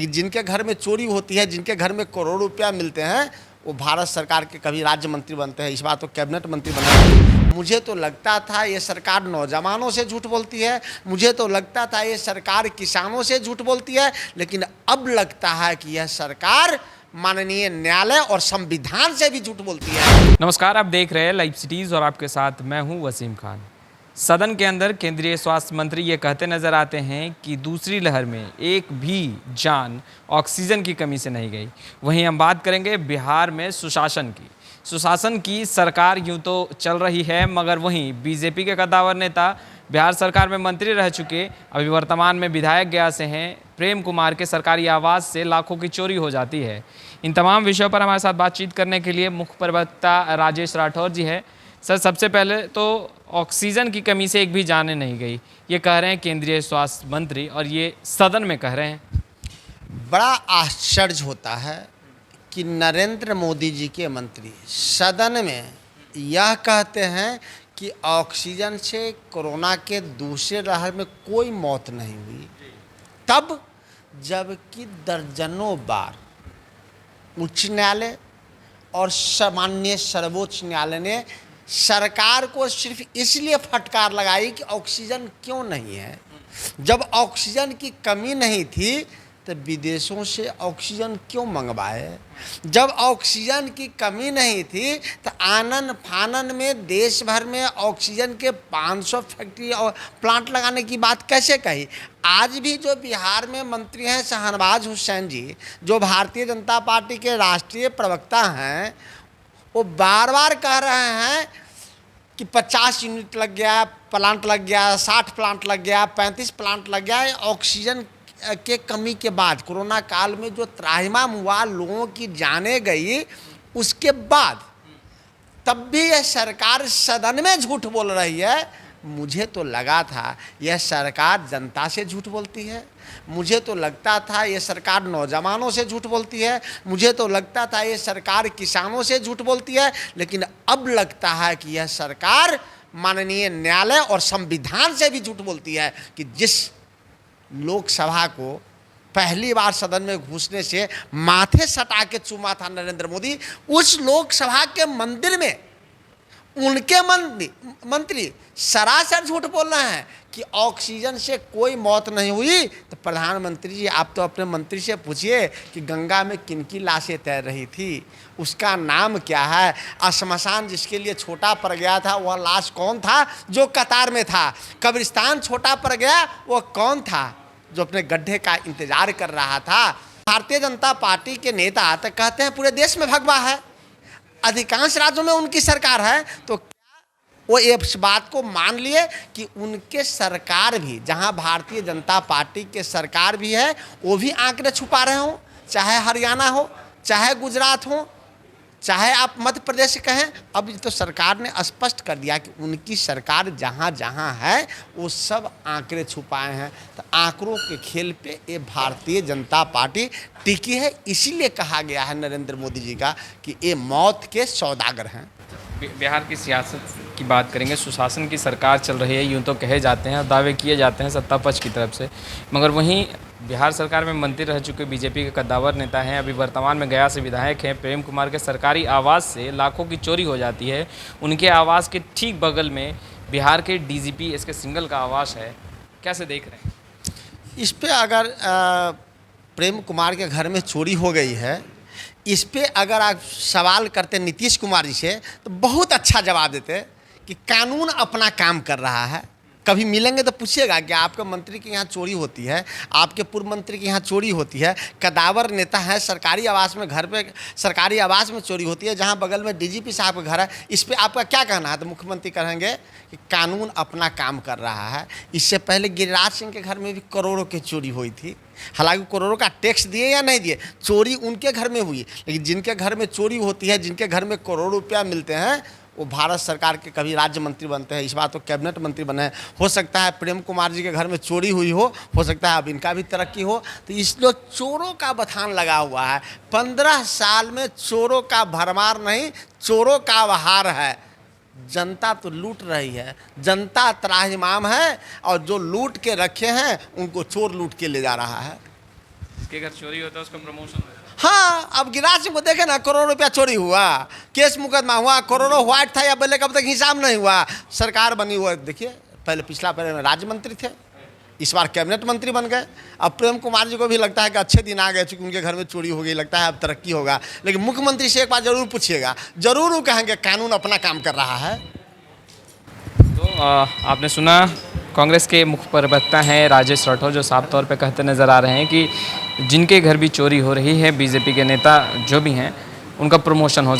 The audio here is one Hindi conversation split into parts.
लेकिन जिनके घर में चोरी होती है, जिनके घर में करोड़ों रुपया मिलते हैं, वो भारत सरकार के कभी राज्य मंत्री बनते हैं, इस बार तो कैबिनेट मंत्री बने। मुझे तो लगता था ये सरकार नौजवानों से झूठ बोलती है, मुझे तो लगता था ये सरकार किसानों से झूठ बोलती है, लेकिन अब लगता है कि यह सरकार माननीय न्यायालय और संविधान से भी झूठ बोलती है। नमस्कार, आप देख रहे हैं लाइव सिटीज़ और आपके साथ मैं हूं वसीम खान। सदन के अंदर केंद्रीय स्वास्थ्य मंत्री ये कहते नजर आते हैं कि दूसरी लहर में एक भी जान ऑक्सीजन की कमी से नहीं गई। वहीं हम बात करेंगे बिहार में सुशासन की सरकार यूं तो चल रही है, मगर वहीं बीजेपी के कद्दावर नेता बिहार सरकार में मंत्री रह चुके, अभी वर्तमान में विधायक गया से हैं, प्रेम कुमार के सरकारी आवास से लाखों की चोरी हो जाती है। इन तमाम विषयों पर हमारे साथ बातचीत करने के लिए मुख्य प्रवक्ता राजेश राठौर जी हैं। सर, सबसे पहले तो ऑक्सीजन की कमी से एक भी जाने नहीं गई, ये कह रहे हैं केंद्रीय स्वास्थ्य मंत्री, और ये सदन में कह रहे हैं। बड़ा आश्चर्य होता है कि नरेंद्र मोदी जी के मंत्री सदन में यह कहते हैं कि ऑक्सीजन से कोरोना के दूसरे लहर में कोई मौत नहीं हुई, तब जबकि दर्जनों बार उच्च न्यायालय और सामान्य सर्वोच्च न्यायालय ने सरकार को सिर्फ इसलिए फटकार लगाई कि ऑक्सीजन क्यों नहीं है। जब ऑक्सीजन की कमी नहीं थी तो विदेशों से ऑक्सीजन क्यों मंगवाए। जब ऑक्सीजन की कमी नहीं थी तो आनन फानन में देश भर में ऑक्सीजन के 500 फैक्ट्री और प्लांट लगाने की बात कैसे कही। आज भी जो बिहार में मंत्री हैं शहनवाज हुसैन जी, जो भारतीय जनता पार्टी के राष्ट्रीय प्रवक्ता हैं, वो बार बार कह रहे हैं कि 50 यूनिट लग गया, प्लांट लग गया, 60 प्लांट लग गया, 35 प्लांट लग गया। ऑक्सीजन के कमी के बाद कोरोना काल में जो त्राहिमाम हुआ, लोगों की जाने गई, उसके बाद तब भी यह सरकार सदन में झूठ बोल रही है। मुझे तो लगा था यह सरकार जनता से झूठ बोलती है, मुझे तो लगता था ये सरकार नौजवानों से झूठ बोलती है, मुझे तो लगता था ये सरकार किसानों से झूठ बोलती है, लेकिन अब लगता है कि यह सरकार माननीय न्यायालय और संविधान से भी झूठ बोलती है कि जिस लोकसभा को पहली बार सदन में घुसने से माथे सटा के चूमा था नरेंद्र मोदी, उस लोकसभा के मंदिर में उनके मंत्री सरासर झूठ बोल रहे हैं कि ऑक्सीजन से कोई मौत नहीं हुई। तो प्रधानमंत्री जी, आप तो अपने मंत्री से पूछिए कि गंगा में किन की लाशें तैर रही थी, उसका नाम क्या है। श्मशान जिसके लिए छोटा पड़ गया था, वह लाश कौन था जो कतार में था। कब्रिस्तान छोटा पड़ गया, वह कौन था जो अपने गड्ढे का इंतजार कर रहा था। भारतीय जनता पार्टी के नेता तो कहते हैं पूरे देश में भगवा है, अधिकांश राज्यों में उनकी सरकार है, तो क्या वो इस बात को मान लिए कि उनके सरकार भी, जहां भारतीय जनता पार्टी के सरकार भी है, वो भी आंकड़े छुपा रहे हों, चाहे हरियाणा हो, चाहे गुजरात हो, चाहे आप मध्य प्रदेश कहें। अब तो सरकार ने स्पष्ट कर दिया कि उनकी सरकार जहाँ जहाँ है वो सब आंकड़े छुपाए हैं। तो आंकड़ों के खेल पे ये भारतीय जनता पार्टी टिकी है, इसीलिए कहा गया है नरेंद्र मोदी जी का कि ये मौत के सौदागर हैं। बिहार की सियासत की बात करेंगे, सुशासन की सरकार चल रही है, यूं तो कहे जाते हैं, दावे किए जाते हैं सत्ता पक्ष की तरफ से, मगर वहीं बिहार सरकार में मंत्री रह चुके बीजेपी के कद्दावर नेता हैं, अभी वर्तमान में गया से विधायक हैं, प्रेम कुमार के सरकारी आवास से लाखों की चोरी हो जाती है। उनके आवास के ठीक बगल में बिहार के डीजीपी इसके सिंगल का आवास है। कैसे देख रहे हैं इस पे? अगर प्रेम कुमार के घर में चोरी हो गई है, इस पे अगर आप सवाल करते नीतीश कुमार जी से तो बहुत अच्छा जवाब देते कि कानून अपना काम कर रहा है। कभी मिलेंगे तो पूछिएगा कि आपके मंत्री के यहाँ चोरी होती है, आपके पूर्व मंत्री के यहाँ चोरी होती है, कदावर नेता है, सरकारी आवास में, घर पे सरकारी आवास में चोरी होती है, जहाँ बगल में डीजीपी साहब का घर है, इस पे आपका क्या कहना है? तो मुख्यमंत्री कहेंगे कि कानून अपना काम कर रहा है। इससे पहले गिरिराज सिंह के घर में भी करोड़ों की चोरी हुई थी, हालांकि करोड़ों का टैक्स दिए या नहीं दिए, चोरी उनके घर में हुई। लेकिन जिनके घर में चोरी होती है, जिनके घर में करोड़ों रुपया मिलते हैं, वो भारत सरकार के कभी राज्य मंत्री बनते हैं, इस बार तो कैबिनेट मंत्री बने हैं। हो सकता है प्रेम कुमार जी के घर में चोरी हुई हो सकता है अब इनका भी तरक्की हो। तो इसलिए चोरों का बथान लगा हुआ है। 15 साल में चोरों का भरमार नहीं, चोरों का बहार है। जनता तो लूट रही है, जनता त्राहिमाम है, और जो लूट के रखे हैं उनको चोर लूट के ले जा रहा है। जिसके घर चोरी होता है उसका प्रमोशन होता है। हाँ, अब गिरिराज सिंह को देखे ना, करोड़ों रुपया चोरी हुआ, केस मुकदमा हुआ, करोड़ों व्हाइट था या बोले कब तक हिसाब नहीं हुआ, सरकार बनी हुआ। देखिए पहले पिछला पहले राज्य मंत्री थे, इस बार कैबिनेट मंत्री बन गए। अब प्रेम कुमार जी को भी लगता है कि अच्छे दिन आ गए, चूँकि उनके घर में चोरी हो गई, लगता है अब तरक्की होगा। लेकिन मुख्यमंत्री से एक बार जरूर पूछिएगा, जरूर वो कहेंगे कानून अपना काम कर रहा है। तो आपने सुना, कांग्रेस के मुख्य प्रवक्ता हैं राजेश राठौर, जो साफ तौर पे कहते नज़र आ रहे हैं कि जिनके घर भी चोरी हो रही है, बीजेपी के नेता जो भी हैं उनका प्रमोशन हो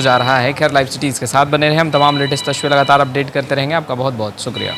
जा रहा है। खैर, लाइव सिटीज़ के साथ बने रहें, हम तमाम लेटेस्ट तस्वीरें लगातार अपडेट करते रहेंगे। आपका बहुत बहुत शुक्रिया।